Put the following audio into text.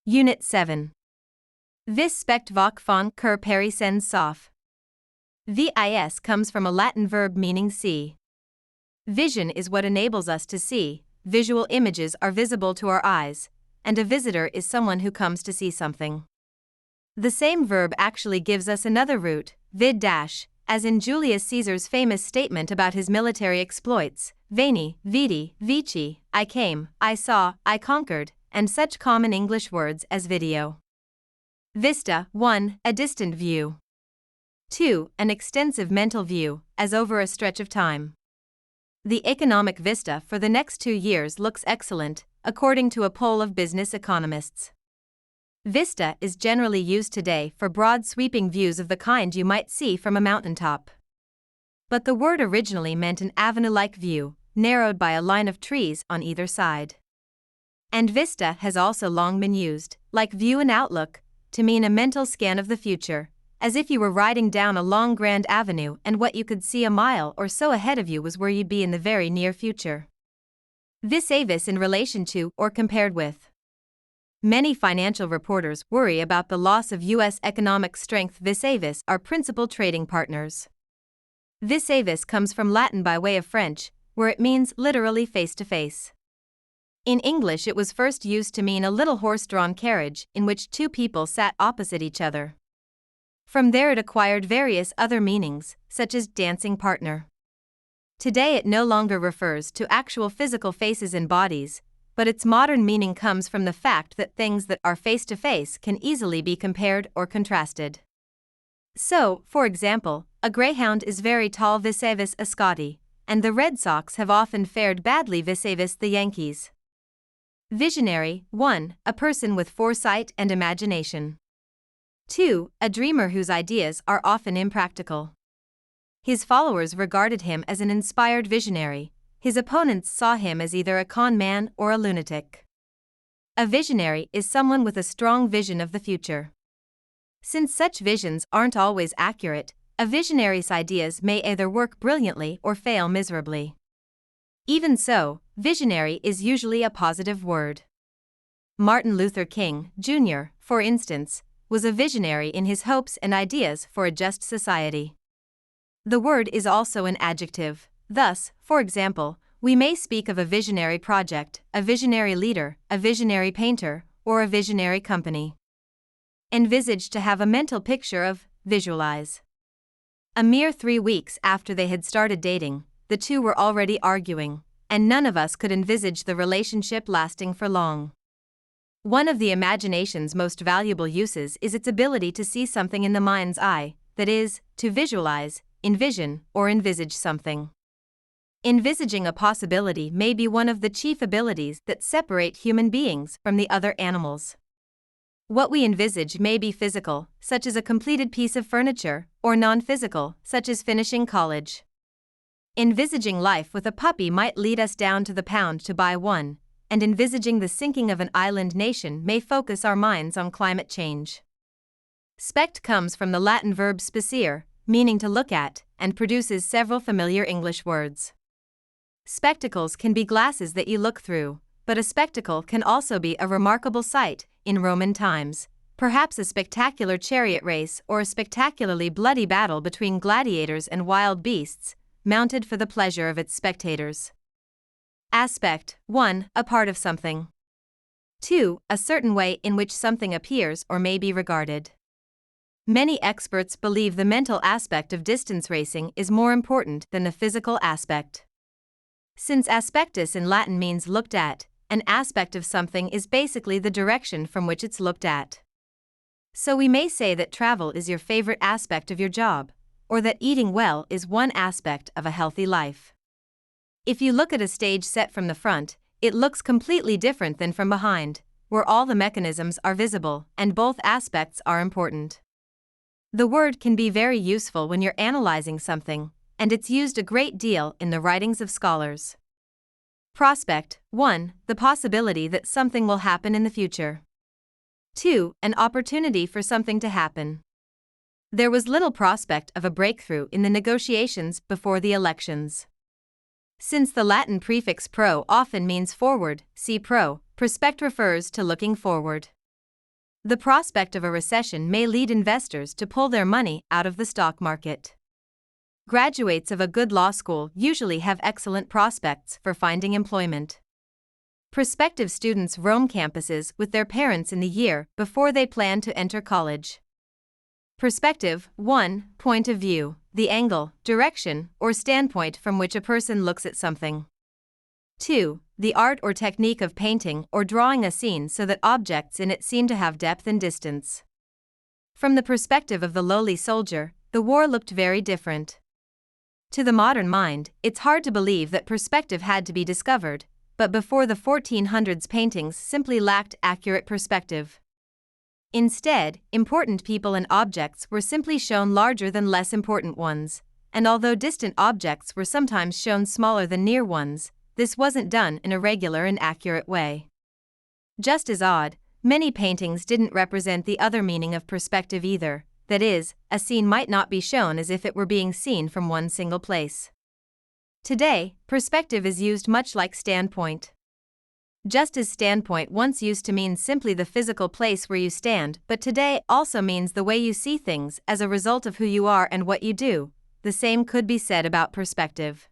Unit 7. Vis spect voc font cur peri sens sof. Vis comes from a Latin verb meaning see. Vision is what enables us to see, visual images are visible to our eyes, and a visitor is someone who comes to see something. The same verb actually gives us another root, vid dash, as in Julius Caesar's famous statement about his military exploits, veni, vidi, vici, I came, I saw, I conquered, and such common English words as video. Vista, 1. A distant view. 2. An extensive mental view, as over a stretch of time. The economic vista for the next 2 years looks excellent, according to a poll of business economists. Vista is generally used today for broad sweeping views of the kind you might see from a mountaintop. But the word originally meant an avenue-like view, narrowed by a line of trees on either side. And vista has also long been used, like view and outlook, to mean a mental scan of the future, as if you were riding down a long grand avenue and what you could see a mile or so ahead of you was where you'd be in the very near future. Vis a vis in relation to or compared with. Many financial reporters worry about the loss of U.S. economic strength vis a vis our principal trading partners. Vis a vis comes from Latin by way of French, where it means literally face to face. In English, it was first used to mean a little horse-drawn carriage in which two people sat opposite each other. From there it acquired various other meanings, such as dancing partner. Today it no longer refers to actual physical faces and bodies, but its modern meaning comes from the fact that things that are face-to-face can easily be compared or contrasted. So, for example, a greyhound is very tall vis-a-vis a Scottie, and the Red Sox have often fared badly vis-a-vis the Yankees. Visionary, 1. A person with foresight and imagination. 2. A dreamer whose ideas are often impractical. His followers regarded him as an inspired visionary, his opponents saw him as either a con man or a lunatic. A visionary is someone with a strong vision of the future. Since such visions aren't always accurate, a visionary's ideas may either work brilliantly or fail miserably. Even so, visionary is usually a positive word. Martin Luther King, Jr., for instance, was a visionary in his hopes and ideas for a just society. The word is also an adjective. Thus, for example, we may speak of a visionary project, a visionary leader, a visionary painter, or a visionary company. Envisage, to have a mental picture of, visualize. A mere 3 weeks after they had started dating, the two were already arguing, and none of us could envisage the relationship lasting for long. One of the imagination's most valuable uses is its ability to see something in the mind's eye, that is, to visualize, envision, or envisage something. Envisaging a possibility may be one of the chief abilities that separate human beings from the other animals. What we envisage may be physical, such as a completed piece of furniture, or non-physical, such as finishing college. Envisaging life with a puppy might lead us down to the pound to buy one, and envisaging the sinking of an island nation may focus our minds on climate change. Spect comes from the Latin verb specere, meaning to look at, and produces several familiar English words. Spectacles can be glasses that you look through, but a spectacle can also be a remarkable sight, in Roman times, perhaps a spectacular chariot race or a spectacularly bloody battle between gladiators and wild beasts, mounted for the pleasure of its spectators. Aspect, 1. A part of something. 2. A certain way in which something appears or may be regarded. Many experts believe the mental aspect of distance racing is more important than the physical aspect. Since aspectus in Latin means looked at, an aspect of something is basically the direction from which it's looked at. So we may say that travel is your favorite aspect of your job, or that eating well is one aspect of a healthy life. If you look at a stage set from the front, it looks completely different than from behind, where all the mechanisms are visible and both aspects are important. The word can be very useful when you're analyzing something, and it's used a great deal in the writings of scholars. Prospect, 1. The possibility that something will happen in the future. 2. An opportunity for something to happen. There was little prospect of a breakthrough in the negotiations before the elections. Since the Latin prefix pro often means forward, see pro, prospect refers to looking forward. The prospect of a recession may lead investors to pull their money out of the stock market. Graduates of a good law school usually have excellent prospects for finding employment. Prospective students roam campuses with their parents in the year before they plan to enter college. Perspective 1. Point of view, the angle, direction, or standpoint from which a person looks at something. 2. The art or technique of painting or drawing a scene so that objects in it seem to have depth and distance. From the perspective of the lowly soldier, the war looked very different. To the modern mind, it's hard to believe that perspective had to be discovered, but before the 1400s paintings simply lacked accurate perspective. Instead, important people and objects were simply shown larger than less important ones, and although distant objects were sometimes shown smaller than near ones, this wasn't done in a regular and accurate way. Just as odd, many paintings didn't represent the other meaning of perspective either, that is, a scene might not be shown as if it were being seen from one single place. Today, perspective is used much like standpoint. Just as standpoint once used to mean simply the physical place where you stand, but today also means the way you see things as a result of who you are and what you do, the same could be said about perspective.